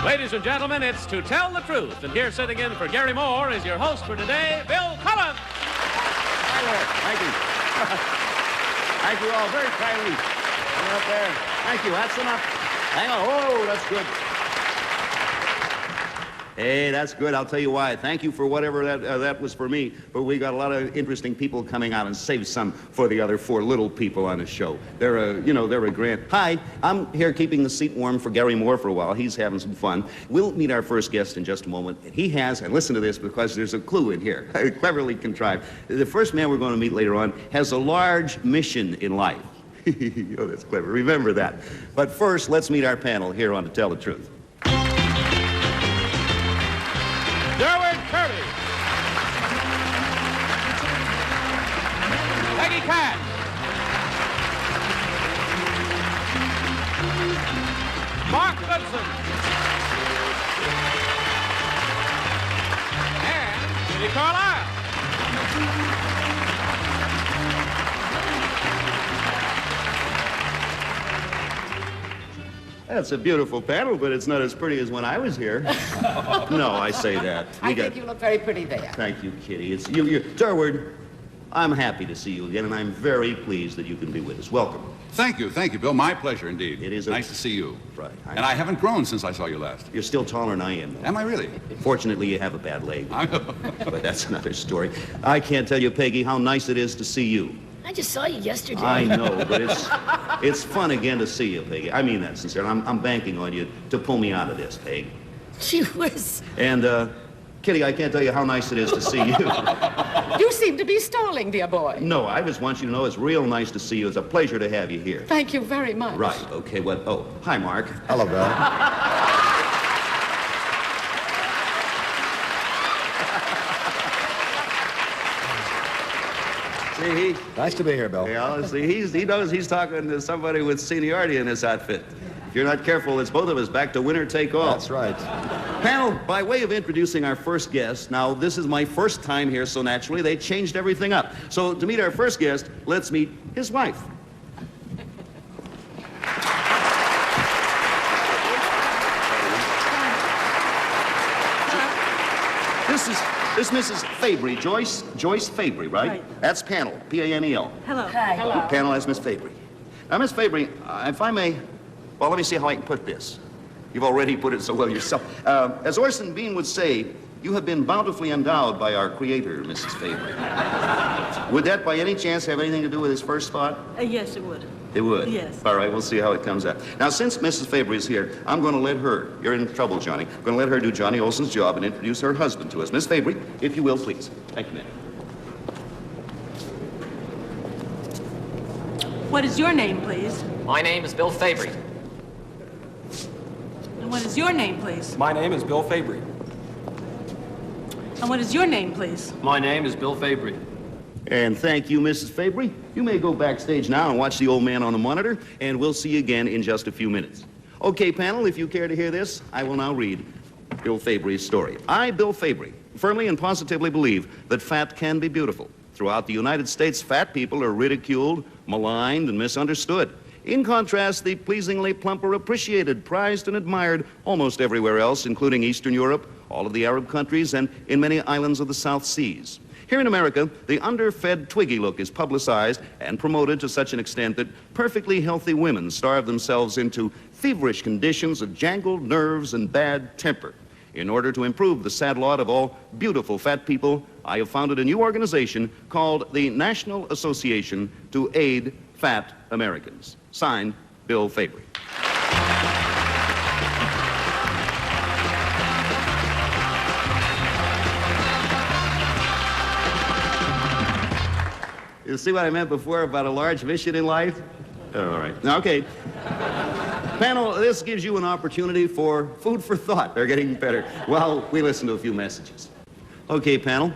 Ladies and gentlemen, it's To Tell the Truth. And here sitting in for Garry Moore is your host for today, Bill Cullen. Hi there. Thank you. Thank you all very kindly. Up there. Thank you. That's enough. Hang on. Oh, that's good. Hey, that's good. I'll tell you why. Thank you for whatever that was for me. But we got a lot of interesting people coming out, and save some for the other four little people on the show. They're a grand. Hi, I'm here keeping the seat warm for Garry Moore for a while. He's having some fun. We'll meet our first guest in just a moment. He has, and listen to this because there's a clue in here, cleverly contrived. The first man we're going to meet later on has a large mission in life. Oh, that's clever. Remember that. But first, let's meet our panel here on To Tell the Truth. Durwood, Kirby. Peggy Cat. Mark Goodson. And Judy Carlisle. That's a beautiful panel, but it's not as pretty as when I was here. No, I say that. I think you look very pretty there. Thank you, Kitty. It's you. Durwood, I'm happy to see you again, and I'm very pleased that you can be with us. Welcome. Thank you, Bill. My pleasure indeed. It is nice to see you. Right. And I haven't grown since I saw you last. You're still taller than I am, though. Am I really? Fortunately, you have a bad leg. But that's another story. I can't tell you, Peggy, how nice it is to see you. I just saw you yesterday. I know, but it's fun again to see you, Peggy. I mean that sincerely. I'm banking on you to pull me out of this, Peg. Gee whiz. And, Kitty, I can't tell you how nice it is to see you. You seem to be stalling, dear boy. No, I just want you to know it's real nice to see you. It's a pleasure to have you here. Thank you very much. Right, okay, well, oh, hi, Mark. Hello, Bill. See, Nice to be here, Bill. yeah, see, he knows he's talking to somebody with seniority in this outfit. If you're not careful, it's both of us back to winner take all. That's right. Panel, by way of introducing our first guest, now this is my first time here, so naturally they changed everything up. So to meet our first guest, let's meet his wife. This Mrs. Fabry, Joyce Fabry, right? Right. That's Panel, P-A-N-E-L. Hello. Hi. Hello. Panel, that's Miss Fabry. Now, Miss Fabry, if I may, well, let me see how I can put this. You've already put it so well yourself. As Orson Bean would say, you have been bountifully endowed by our creator, Mrs. Fabry. Would that by any chance have anything to do with his first spot? Yes, it would. It would? Yes. All right, we'll see how it comes out. Now, since Mrs. Fabry is here, I'm going to let her, you're in trouble, Johnny. I'm going to let her do Johnny Olson's job and introduce her husband to us. Miss Fabry, if you will, please. Thank you, ma'am. What is your name, please? My name is Bill Fabry. And what is your name, please? My name is Bill Fabry. And what is your name, please? My name is Bill Fabry. And thank you, Mrs. Fabry. You may go backstage now and watch the old man on the monitor, and we'll see you again in just a few minutes. Okay, panel, if you care to hear this, I will now read Bill Fabry's story. I, Bill Fabry, firmly and positively believe that fat can be beautiful. Throughout the United States, fat people are ridiculed, maligned, and misunderstood. In contrast, the pleasingly plump are appreciated, prized, and admired almost everywhere else, including Eastern Europe, all of the Arab countries, and in many islands of the South Seas. Here in America, the underfed Twiggy look is publicized and promoted to such an extent that perfectly healthy women starve themselves into feverish conditions of jangled nerves and bad temper. In order to improve the sad lot of all beautiful fat people, I have founded a new organization called the National Association to Aid Fat Americans. Signed, Bill Fabry. You see what I meant before about a large mission in life? Oh, all right. Now, okay. Panel, this gives you an opportunity for food for thought. They're getting better while we listen to a few messages. Okay, panel.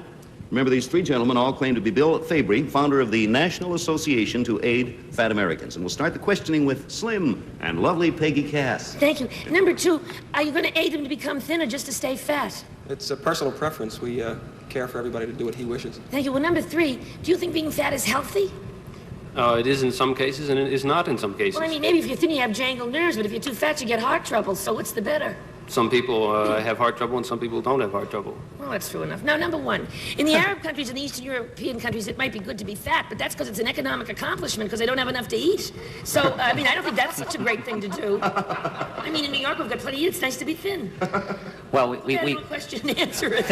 Remember, these three gentlemen all claim to be Bill Fabry, founder of the National Association to Aid Fat Americans. And we'll start the questioning with slim and lovely Peggy Cass. Thank you. Number two, are you going to aid him to become thin or just to stay fat? It's a personal preference. We care for everybody to do what he wishes. Thank you. Well, number three, do you think being fat is healthy? It is in some cases, and it is not in some cases. Well, I mean, maybe if you're thin, you have jangled nerves, but if you're too fat, you get heart trouble. So what's the better? Some people have heart trouble and some people don't have heart trouble. Well, that's true enough. Now, number one, in the Arab countries and the Eastern European countries, it might be good to be fat, but that's because it's an economic accomplishment because they don't have enough to eat. So, I mean, I don't think that's such a great thing to do. I mean, in New York, we've got plenty to eat. It's nice to be thin. Well, we no question and answer it.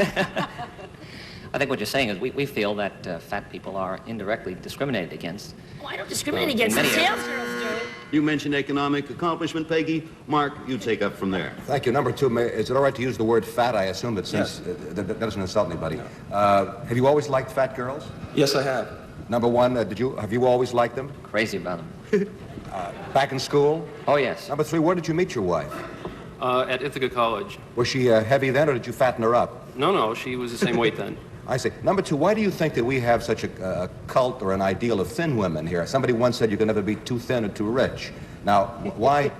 I think what you're saying is we feel that fat people are indirectly discriminated against. Oh, I don't discriminate against them. Sales girls do. You mentioned economic accomplishment, Peggy. Mark, you take up from there. Thank you. Number two, is it all right to use the word fat? I assume that since that doesn't insult anybody. Have you always liked fat girls? Yes, I have. Number one, have you always liked them? Crazy about them. Back in school? Oh, yes. Number three, where did you meet your wife? At Ithaca College. Was she heavy then, or did you fatten her up? No, she was the same weight then. I see. Number two, why do you think that we have such a cult or an ideal of thin women here? Somebody once said you can never be too thin or too rich. Now, why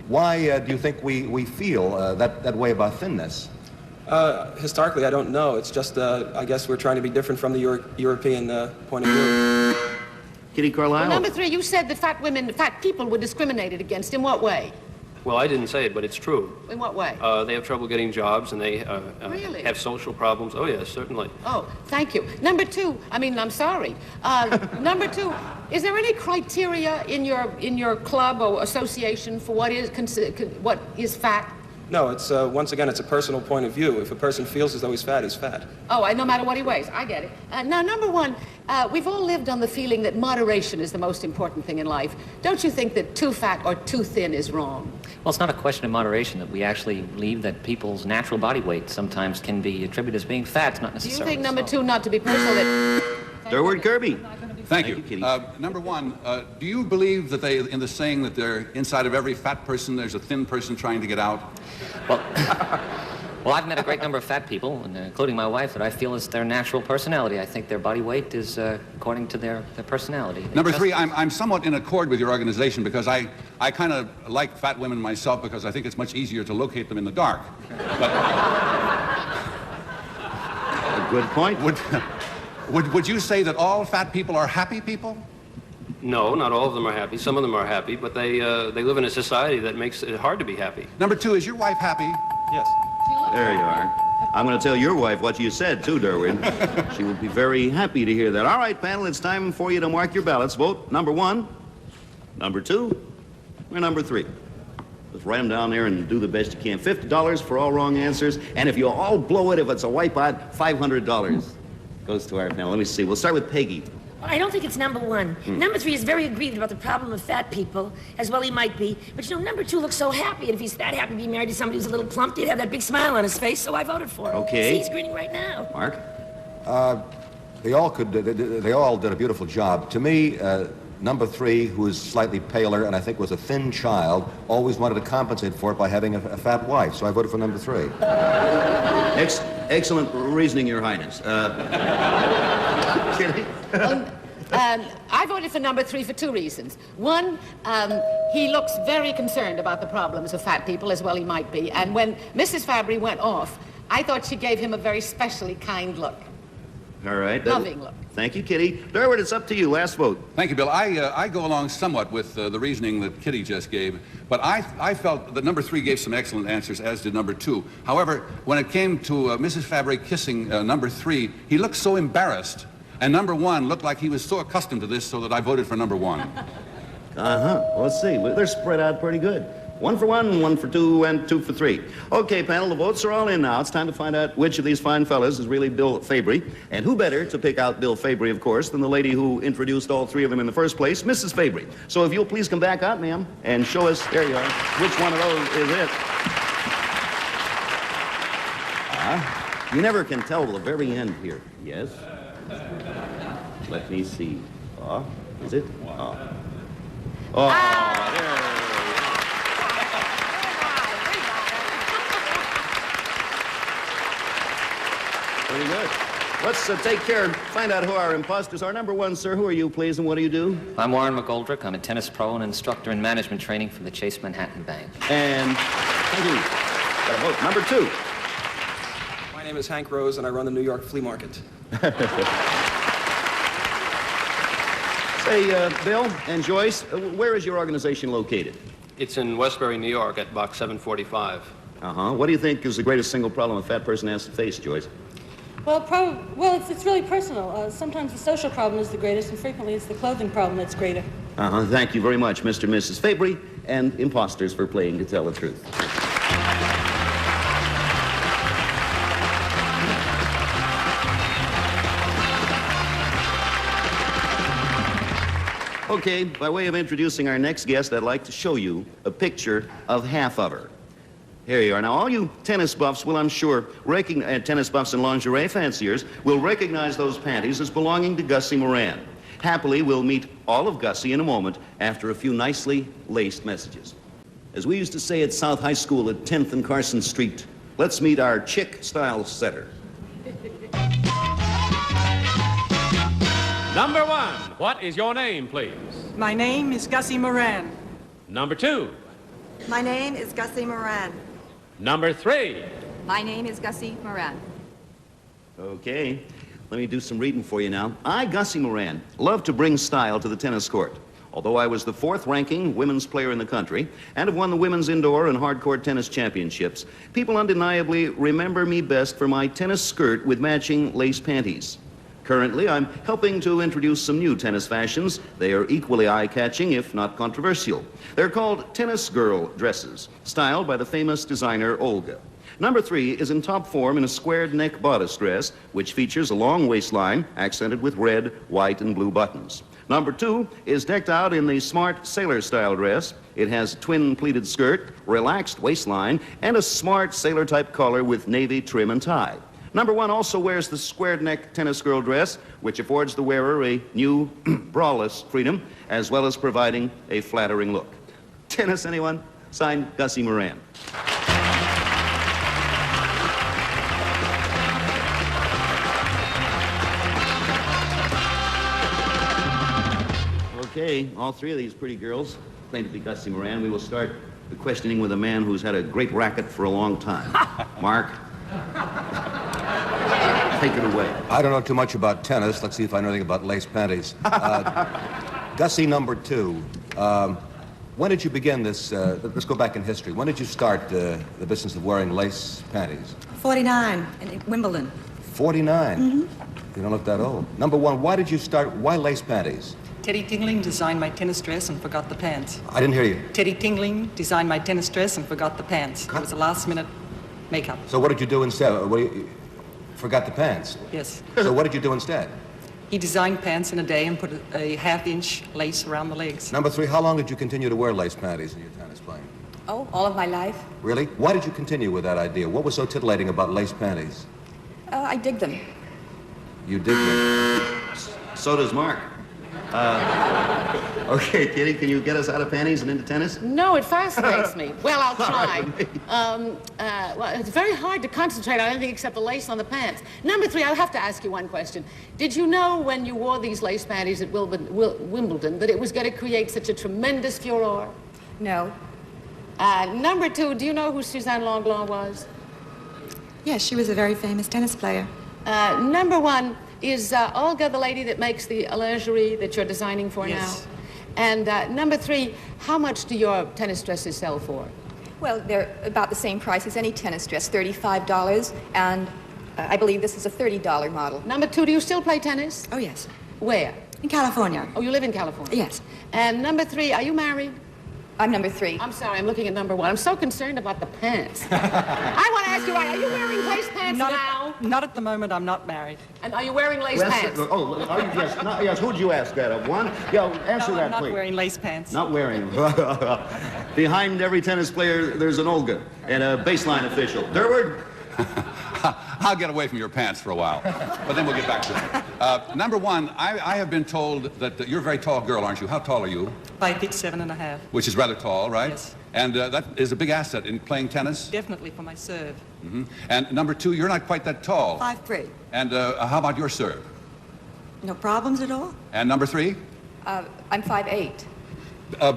do you think we feel that way about thinness? Historically, I don't know. It's just, I guess we're trying to be different from the European point of view. Kitty Carlisle? Well, number three, you said that fat people were discriminated against. In what way? Well, I didn't say it, but it's true. In what way? They have trouble getting jobs, and they Really? have social problems. Oh, yes, certainly. Oh, thank you. Number two, I'm sorry. Number two, is there any criteria in your club or association for what is fat? No, it's, once again, it's a personal point of view. If a person feels as though he's fat, he's fat. Oh, no matter what he weighs. I get it. Now, number one, we've all lived on the feeling that moderation is the most important thing in life. Don't you think that too fat or too thin is wrong? Well, it's not a question of moderation, that we actually believe that people's natural body weight sometimes can be attributed as being fat, not Do necessarily. you think, number two, not to be personal, that... Durwood, Kirby. Thank you. Kitty. Number one, do you believe that in the saying that inside of every fat person, there's a thin person trying to get out? Well, I've met a great number of fat people, including my wife, that I feel is their natural personality. I think their body weight is according to their personality. Number three, I'm somewhat in accord with your organization because I kind of like fat women myself because I think it's much easier to locate them in the dark. But A good point. Would you say that all fat people are happy people? No, not all of them are happy. Some of them are happy, but they live in a society that makes it hard to be happy. Number two, is your wife happy? Yes. There you are. I'm going to tell your wife what you said, too, Durwood. She would be very happy to hear that. All right, panel, it's time for you to mark your ballots. Vote number one, number two, or number three. Just write them down there and do the best you can. $50 for all wrong answers. And if you all blow it, if it's a wipeout, $500 goes to our panel. Let me see. We'll start with Peggy. Well, I don't think it's number one. Number three is very aggrieved about the problem of fat people, as well he might be. But, number two looks so happy, and if he's that happy to be married to somebody who's a little plump, he'd have that big smile on his face, so I voted for him. Okay. See, he's grinning right now. Mark? They all did a beautiful job. To me, number three, who is slightly paler and I think was a thin child, always wanted to compensate for it by having a fat wife, so I voted for number three. Excellent reasoning, Your Highness. Kitty? I voted for number three for two reasons. One, he looks very concerned about the problems of fat people, as well he might be. And when Mrs. Fabry went off, I thought she gave him a very specially kind look. All right. Loving look. Thank you, Kitty. Durwood, it's up to you. Last vote. Thank you, Bill. I go along somewhat with the reasoning that Kitty just gave, but I felt that number three gave some excellent answers, as did number two. However, when it came to Mrs. Fabry kissing number three, he looked so embarrassed, and number one looked like he was so accustomed to this, so that I voted for number one. Well, let's see. Well, they're spread out pretty good. One for one, one for two, and two for three. Okay, panel, the votes are all in now. It's time to find out which of these fine fellas is really Bill Fabry. And who better to pick out Bill Fabry, of course, than the lady who introduced all three of them in the first place, Mrs. Fabry. So if you'll please come back out, ma'am, and show us, there you are, which one of those is it. You never can tell till the very end here. Yes? Let me see. Is it? There. Pretty good. Let's take care and find out who our imposters are. Number one, sir, who are you, please, and what do you do? I'm Warren McGoldrick. I'm a tennis pro and instructor in management training for the Chase Manhattan Bank. And thank you. Got a vote. Number two. My name is Hank Rose, and I run the New York Flea Market. Say, Bill and Joyce, where is your organization located? It's in Westbury, New York, at box 745. Uh-huh. What do you think is the greatest single problem a fat person has to face, Joyce? Well, it's really personal. Sometimes the social problem is the greatest, and frequently it's the clothing problem that's greater. Uh-huh. Thank you very much, Mr. and Mrs. Fabry, and imposters for playing to tell the truth. Okay, by way of introducing our next guest, I'd like to show you a picture of half of her. Here you are. Now, all you tennis buffs will, I'm sure, tennis buffs and lingerie fanciers will recognize those panties as belonging to Gussie Moran. Happily, we'll meet all of Gussie in a moment after a few nicely laced messages. As we used to say at South High School at 10th and Carson Street, let's meet our chick style setter. Number 1, what is your name, please? My name is Gussie Moran. Number 2. My name is Gussie Moran. Number 3. My name is Gussie Moran. Okay, let me do some reading for you now. I, Gussie Moran, love to bring style to the tennis court. Although I was the 4th-ranking women's player in the country and have won the women's indoor and hardcourt tennis championships, people undeniably remember me best for my tennis skirt with matching lace panties. Currently, I'm helping to introduce some new tennis fashions. They are equally eye-catching, if not controversial. They're called tennis girl dresses, styled by the famous designer Olga. Number 3 is in top form in a squared neck bodice dress, which features a long waistline accented with red, white, and blue buttons. Number 2 is decked out in the smart sailor-style dress. It has a twin pleated skirt, relaxed waistline, and a smart sailor-type collar with navy trim and tie. Number 1 also wears the squared neck tennis girl dress, which affords the wearer a new braless freedom, as well as providing a flattering look. Tennis, anyone? Signed, Gussie Moran. Okay, all 3 of these pretty girls claim to be Gussie Moran. We will start the questioning with a man who's had a great racket for a long time. Mark? Take it away. I don't know too much about tennis. Let's see if I know anything about lace panties. Gussie number 2. When did you begin this? Let's go back in history. When did you start the business of wearing lace panties? 49 in Wimbledon. 49? Mm-hmm. You don't look that old. Number 1, why did you start? Why lace panties? Teddy Tingling designed my tennis dress and forgot the pants. I didn't hear you. Teddy Tingling designed my tennis dress and forgot the pants. It was a last-minute makeup. So what did you do instead? Forgot the pants? Yes. So what did you do instead? He designed pants in a day and put a half-inch lace around the legs. Number 3, how long did you continue to wear lace panties in your tennis playing? Oh, all of my life. Really? Why did you continue with that idea? What was so titillating about lace panties? I dig them. You dig them? So does Mark. Okay, Kitty, can you get us out of panties and into tennis? No, it fascinates me. Well, I'll try. Well, it's very hard to concentrate on anything except the lace on the pants. Number 3, I'll have to ask you one question. Did you know when you wore these lace panties at Wimbledon that it was going to create such a tremendous furor? No. Number 2, do you know who Suzanne Langlois was? Yes, she was a very famous tennis player. Number 1, is Olga the lady that makes the lingerie that you're designing for Yes. now? And number 3, how much do your tennis dresses sell for? Well, they're about the same price as any tennis dress, $35, and I believe this is a $30 model. Number 2, do you still play tennis? Oh, yes. Where? In California. Oh, you live in California? Yes. And number 3, are you married? I'm number 3. I'm sorry, I'm looking at number 1. I'm so concerned about the pants. I want to ask you, are you wearing lace pants now? Not at the moment. I'm not married. And are you wearing lace pants? Oh, are you, yes, yes. Who'd you ask that of? 1? Yeah, answer No, that, I'm not please. wearing lace pants. Not wearing them. Behind every tennis player, there's an Olga and a baseline official. Durwood? I'll get away from your pants for a while, but then we'll get back to it. Number 1, I have been told that you're a very tall girl, aren't you? How tall are you? 5'7½". Which is rather tall, right? Yes. And that is a big asset in playing tennis? Definitely for my serve. Mm-hmm. And number 2, you're not quite that tall. 5'3". And how about your serve? No problems at all? And number 3? I'm 5'8".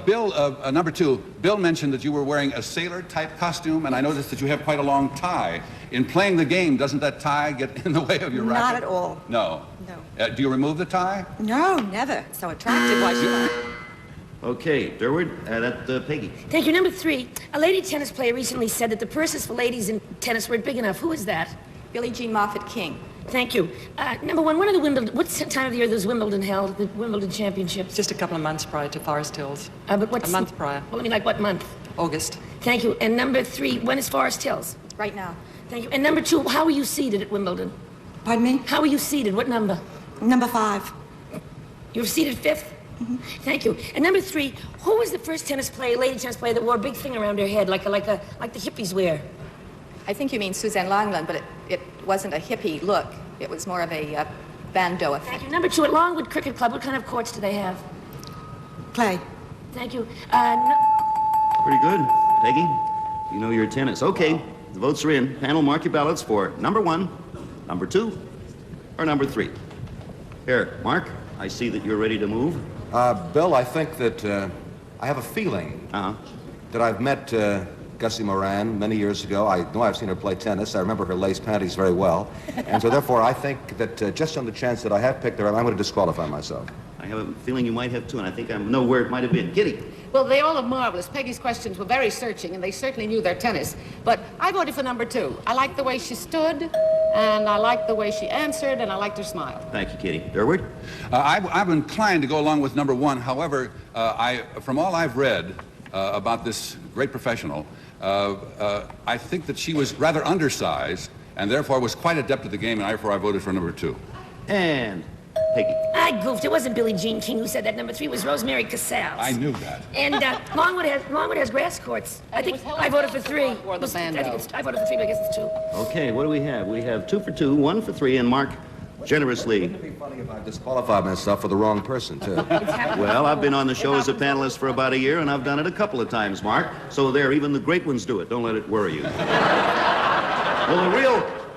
Bill, number 2, Bill mentioned that you were wearing a sailor-type costume, and I noticed that you have quite a long tie. In playing the game, doesn't that tie get in the way of your racket? Not at all. No? No. Do you remove the tie? No, never. So attractive, why should I? Okay, Durwood, that's Peggy. Thank you. Number 3, a lady tennis player recently said that the purses for ladies in tennis weren't big enough. Who is that? Billie Jean Moffat King. Thank you. Number 1, when are the Wimbledon, what time of the year does Wimbledon held, the Wimbledon Championships? Just a couple of months prior to Forest Hills. But what's a month prior. Well, I mean, like what month? August. Thank you. And number 3, when is Forest Hills? Right now. Thank you. And number 2, how were you seated at Wimbledon? Pardon me? How were you seated? What number? Number 5. You were seated 5th? Mm-hmm. Thank you. And number 3, who was the first tennis player, lady tennis player, that wore a big thing around her head, like the hippies wear? I think you mean Suzanne Longland, but it wasn't a hippie look. It was more of a bandeau effect. Thank you. Number 2, at Longwood Cricket Club, what kind of courts do they have? Clay. Thank you. Pretty good, Peggy. You know your tennis. Okay, the votes are in. Panel, mark your ballots for number 1, number 2, or number 3. Here, Mark, I see that you're ready to move. Bill, I think that I have a feeling that I've met Gussie Moran many years ago. I know I've seen her play tennis. I remember her lace panties very well. And so therefore, I think that just on the chance that I have picked her, I'm going to disqualify myself. I have a feeling you might have too, and I think I know where it might have been. Kitty. Well, they all look marvelous. Peggy's questions were very searching, and they certainly knew their tennis. But I voted for number 2. I liked the way she stood, and I liked the way she answered, and I liked her smile. Thank you, Kitty. Durwood? I'm inclined to go along with number 1. However, from all I've read about this great professional, I think that she was rather undersized, and therefore was quite adept at the game, and therefore I voted for number 2. And Peggy. I goofed. It wasn't Billie Jean King who said that. Number 3 was Rosemary Casals. I knew that. And Longwood has grass courts. I think I voted for 3. I voted for 3, but I guess it's 2. Okay, what do we have? We have 2 for 2, 1 for 3, and Mark generously. Wouldn't it be funny if I disqualified myself for the wrong person, too? Well, I've been on the show as a panelist for about a year, and I've done it a couple of times, Mark. So there, even the great ones do it. Don't let it worry you.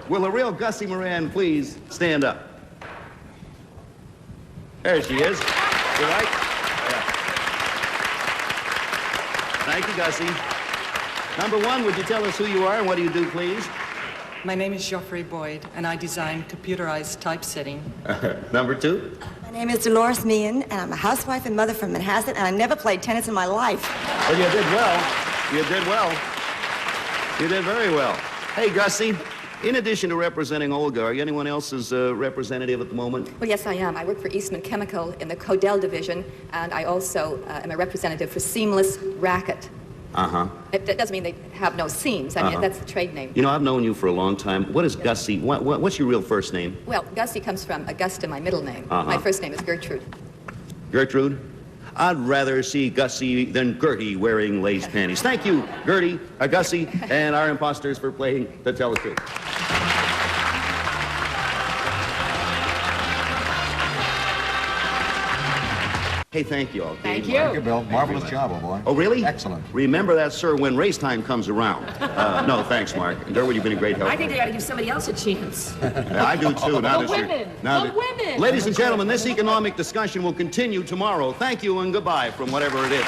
Will the real Gussie Moran please stand up? There she is. You right? Yeah. Thank you, Gussie. Number 1, would you tell us who you are and what do you do, please? My name is Geoffrey Boyd, and I design computerized typesetting. Number 2? My name is Dolores Meehan, and I'm a housewife and mother from Manhasset, and I never played tennis in my life. Well, you did well. You did well. You did very well. Hey, Gussie, in addition to representing Olga, are you anyone else's representative at the moment? Well, yes, I am. I work for Eastman Chemical in the Codell division, and I also am a representative for Seamless Racket. Uh-huh. It doesn't mean they have no seams. I mean, that's the trade name. You know, I've known you for a long time. What is Gussie? What's your real first name? Well, Gussie comes from Augusta, my middle name. My first name is Gertrude. Gertrude? I'd rather see Gussie than Gertie wearing lace panties. Thank you, Gussie, and our imposters for playing To Tell the Truth. Hey, thank you all. Thank you. Thank you, Bill. Marvelous job, old boy. Oh, really? Excellent. Remember that, sir, when race time comes around. No, thanks, Mark. And Durwood, you've been a great help. I think they ought to give somebody else a chance. Yeah, I do, too. The women. Ladies and gentlemen, this economic discussion will continue tomorrow. Thank you and goodbye from whatever it is.